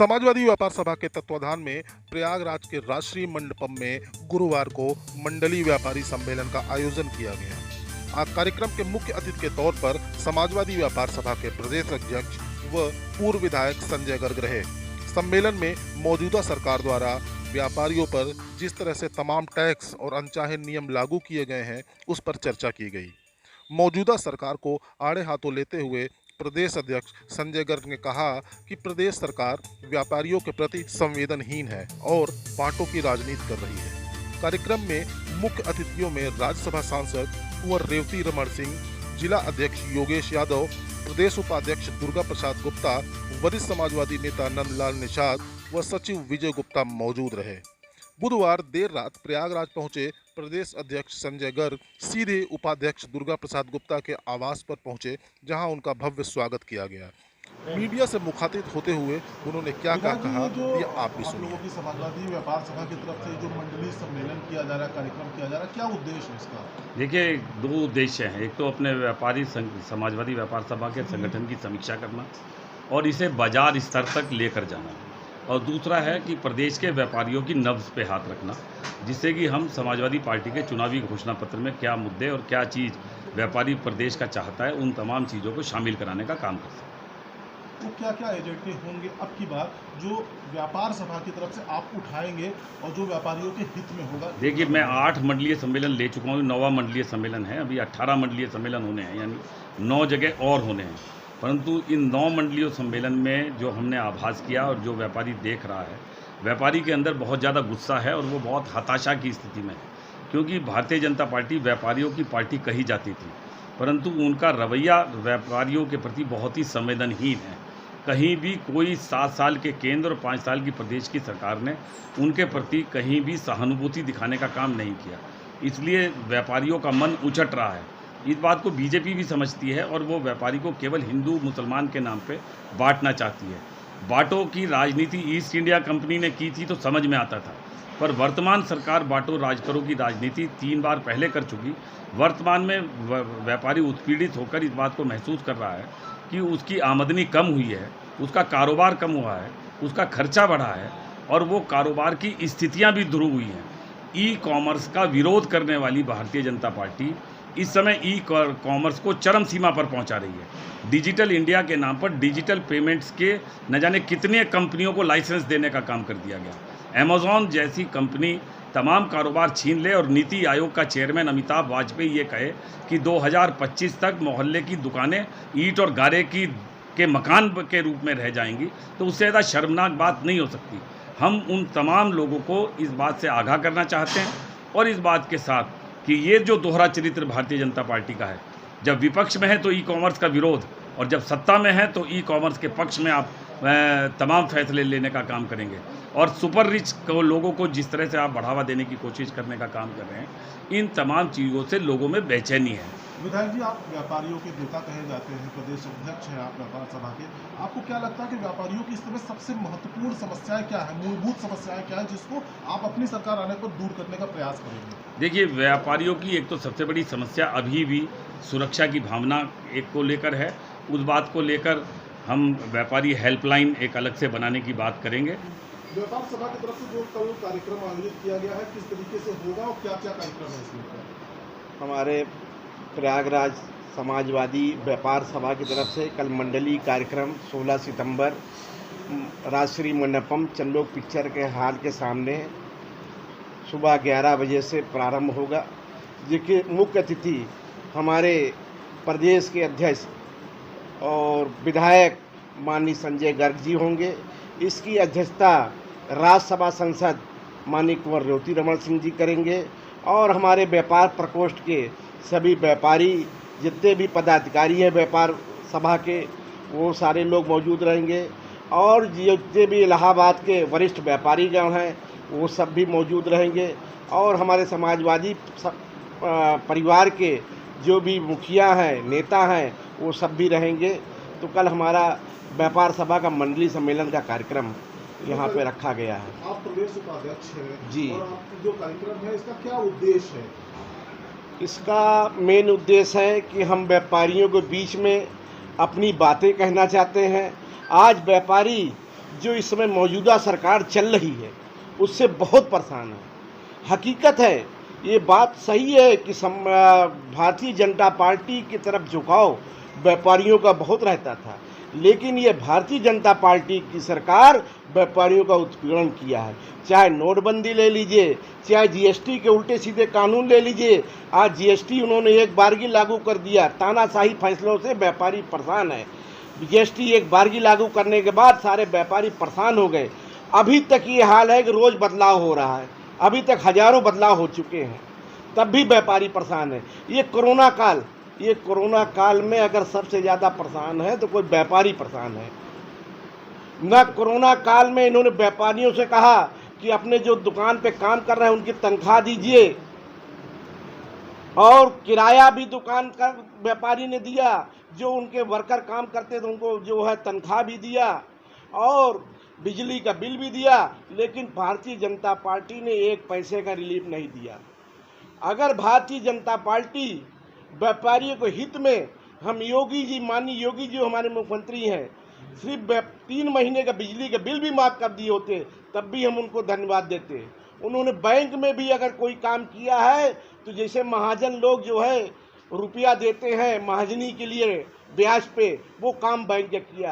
समाजवादी व्यापार सभा के तत्वाधान में प्रयागराज के राष्ट्रीय मंडपम में गुरुवार को मंडलीय व्यापारी सम्मेलन का आयोजन किया गया। आज कार्यक्रम के मुख्य अतिथि के तौर पर समाजवादी व्यापार सभा के प्रदेश अध्यक्ष व पूर्व विधायक संजय गर्ग रहे। सम्मेलन में मौजूदा सरकार द्वारा व्यापारियों पर जिस तरह से तमाम टैक्स और अनचाहे नियम लागू किए गए हैं, उस पर चर्चा की गई। मौजूदा सरकार को आड़े हाथों लेते हुए प्रदेश अध्यक्ष संजय गर्ग ने कहा कि प्रदेश सरकार व्यापारियों के प्रति संवेदनहीन है और बांटों की राजनीति कर रही है। कार्यक्रम में मुख्य अतिथियों में राज्यसभा सांसद कुंवर रेवती रमण सिंह, जिला अध्यक्ष योगेश यादव, प्रदेश उपाध्यक्ष दुर्गा प्रसाद गुप्ता, वरिष्ठ समाजवादी नेता नंदलाल निषाद व सचिव विजय गुप्ता मौजूद रहे। बुधवार देर रात प्रयागराज पहुंचे प्रदेश अध्यक्ष संजय गर्ग सीधे उपाध्यक्ष दुर्गा प्रसाद गुप्ता के आवास पर पहुंचे, जहां उनका भव्य स्वागत किया गया। मीडिया से मुखातिब होते हुए उन्होंने क्या कहा, ये आप भी सुनिए। की समाजवादी व्यापार सभा की तरफ से जो मंडलीय सम्मेलन किया जा रहा है, कार्यक्रम किया जा रहा है, क्या उद्देश्य है इसका? देखिए, दो उद्देश्य हैं। एक तो अपने व्यापारी समाजवादी व्यापार सभा के संगठन की समीक्षा करना और इसे बाजार स्तर तक लेकर जाना, और दूसरा है कि प्रदेश के व्यापारियों की नब्ज पे हाथ रखना, जिससे कि हम समाजवादी पार्टी के चुनावी घोषणा पत्र में क्या मुद्दे और क्या चीज़ व्यापारी प्रदेश का चाहता है, उन तमाम चीज़ों को शामिल कराने का काम कर सकते हैं। तो क्या क्या एजेंडे होंगे अब की बार जो व्यापार सभा की तरफ से आप उठाएंगे और जो व्यापारियों के हित में होगा? देखिए, मैं 8 मंडलीय सम्मेलन ले चुका हूँ, 9वां मंडलीय सम्मेलन है। अभी 18 मंडलीय सम्मेलन होने हैं, यानी 9 जगह और होने हैं। परंतु इन 9 मंडलीय सम्मेलन में जो हमने आभास किया और जो व्यापारी देख रहा है, व्यापारी के अंदर बहुत ज़्यादा गुस्सा है और वो बहुत हताशा की स्थिति में है, क्योंकि भारतीय जनता पार्टी व्यापारियों की पार्टी कही जाती थी, परंतु उनका रवैया व्यापारियों के प्रति बहुत ही संवेदनहीन है। कहीं भी कोई 7 साल के केंद्र और 5 साल की प्रदेश की सरकार ने उनके प्रति कहीं भी सहानुभूति दिखाने का काम नहीं किया, इसलिए व्यापारियों का मन उचट रहा है। इस बात को बीजेपी भी समझती है और वो व्यापारी को केवल हिंदू मुसलमान के नाम पे बांटना चाहती है। बांटों की राजनीति ईस्ट इंडिया कंपनी ने की थी तो समझ में आता था, पर वर्तमान सरकार बांटो राज करो की राजनीति 3 बार पहले कर चुकी। वर्तमान में व्यापारी उत्पीड़ित होकर इस बात को महसूस कर रहा है कि उसकी आमदनी कम हुई है, उसका कारोबार कम हुआ है, उसका खर्चा बढ़ा है और वो कारोबार की स्थितियां भी ध्रुव हुई हैं। ई कॉमर्स का विरोध करने वाली भारतीय जनता पार्टी इस समय ई कॉमर्स को चरम सीमा पर पहुंचा रही है। डिजिटल इंडिया के नाम पर डिजिटल पेमेंट्स के न जाने कितने कंपनियों को लाइसेंस देने का काम कर दिया गया। अमेज़ॉन जैसी कंपनी तमाम कारोबार छीन ले और नीति आयोग का चेयरमैन अमिताभ वाजपेयी ये कहे कि 2025 तक मोहल्ले की दुकानें ईंट और गारे के मकान के रूप में रह जाएंगी, तो उससे ज़्यादा शर्मनाक बात नहीं हो सकती। हम उन तमाम लोगों को इस बात से आगाह करना चाहते हैं और इस बात के साथ कि ये जो दोहरा चरित्र भारतीय जनता पार्टी का है, जब विपक्ष में है तो ई कॉमर्स का विरोध और जब सत्ता में है तो ई कॉमर्स के पक्ष में आप तमाम फैसले लेने का काम करेंगे, और सुपर रिच को लोगों को जिस तरह से आप बढ़ावा देने की कोशिश करने का काम कर रहे हैं, इन तमाम चीज़ों से लोगों में बेचैनी है। विधायक जी, आप व्यापारियों के नेता कहे जाते हैं, प्रदेश अध्यक्ष हैं आप व्यापार सभा के। आपको क्या लगता है कि व्यापारियों की इस समय सबसे महत्वपूर्ण समस्याएं क्या है, मूलभूत समस्याएं क्या है, जिसको आप अपनी सरकार आने पर दूर करने का प्रयास करेंगे? देखिए, व्यापारियों की एक तो सबसे बड़ी समस्या अभी भी सुरक्षा की भावना एक को लेकर है। उस बात को लेकर हम व्यापारी हेल्पलाइन एक अलग से बनाने की बात करेंगे। व्यापार सभा की तरफ से जो कल कार्यक्रम आयोजित किया गया है, किस तरीके से होगा और क्या क्या कार्यक्रम है इसमें? हमारे प्रयागराज समाजवादी व्यापार सभा की तरफ से कल मंडलीय कार्यक्रम 16 सितंबर राजश्री मंडपम चंदोक पिक्चर के हॉल के सामने सुबह 11 बजे से प्रारंभ होगा, जिसके मुख्य अतिथि हमारे प्रदेश के अध्यक्ष और विधायक माननीय संजय गर्ग जी होंगे। इसकी अध्यक्षता राज्यसभा सांसद माननीय कुंवर रेवती रमण सिंह जी करेंगे और हमारे व्यापार प्रकोष्ठ के सभी व्यापारी जितने भी पदाधिकारी हैं व्यापार सभा के, वो सारे लोग मौजूद रहेंगे, और जितने भी इलाहाबाद के वरिष्ठ व्यापारीगण हैं वो सब भी मौजूद रहेंगे, और हमारे समाजवादी परिवार के जो भी मुखिया हैं, नेता हैं, वो सब भी रहेंगे। तो कल हमारा व्यापार सभा का मंडलीय सम्मेलन का कार्यक्रम यहाँ पे रखा गया है। आप प्रदेश उपाध्यक्ष हैं जी, और जो कार्यक्रम है इसका क्या उद्देश्य है? इसका मेन उद्देश्य है कि हम व्यापारियों के बीच में अपनी बातें कहना चाहते हैं। आज व्यापारी जो इस समय मौजूदा सरकार चल रही है उससे बहुत परेशान है। हकीकत है, ये बात सही है कि भारतीय जनता पार्टी की तरफ झुकाव व्यापारियों का बहुत रहता था, लेकिन ये भारतीय जनता पार्टी की सरकार व्यापारियों का उत्पीड़न किया है। चाहे नोटबंदी ले लीजिए, चाहे जीएसटी के उल्टे सीधे कानून ले लीजिए। आज जीएसटी उन्होंने एक बारगी लागू कर दिया। तानाशाही फैसलों से व्यापारी परेशान है। जीएसटी एक बारगी लागू करने के बाद सारे व्यापारी परेशान हो गए। अभी तक ये हाल है कि रोज़ बदलाव हो रहा है, अभी तक हजारों बदलाव हो चुके हैं, तब भी व्यापारी परेशान है। ये कोरोना काल में अगर सबसे ज़्यादा परेशान है तो कोई व्यापारी परेशान है। न कोरोना काल में इन्होंने व्यापारियों से कहा कि अपने जो दुकान पे काम कर रहे हैं उनकी तनख्वाह दीजिए, और किराया भी दुकान का व्यापारी ने दिया, जो उनके वर्कर काम करते थे उनको जो है तनख्वाह भी दिया, और बिजली का बिल भी दिया। लेकिन भारतीय जनता पार्टी ने एक पैसे का रिलीफ नहीं दिया। अगर भारतीय जनता पार्टी व्यापारियों को हित में, हम योगी जी, माननीय योगी जी हमारे मुख्यमंत्री हैं, सिर्फ 3 महीने का बिजली का बिल भी माफ़ कर दिए होते तब भी हम उनको धन्यवाद देते। उन्होंने बैंक में भी अगर कोई काम किया है तो जैसे महाजन लोग जो है रुपया देते हैं महाजनी के लिए ब्याज पे, वो काम बैंक ने किया।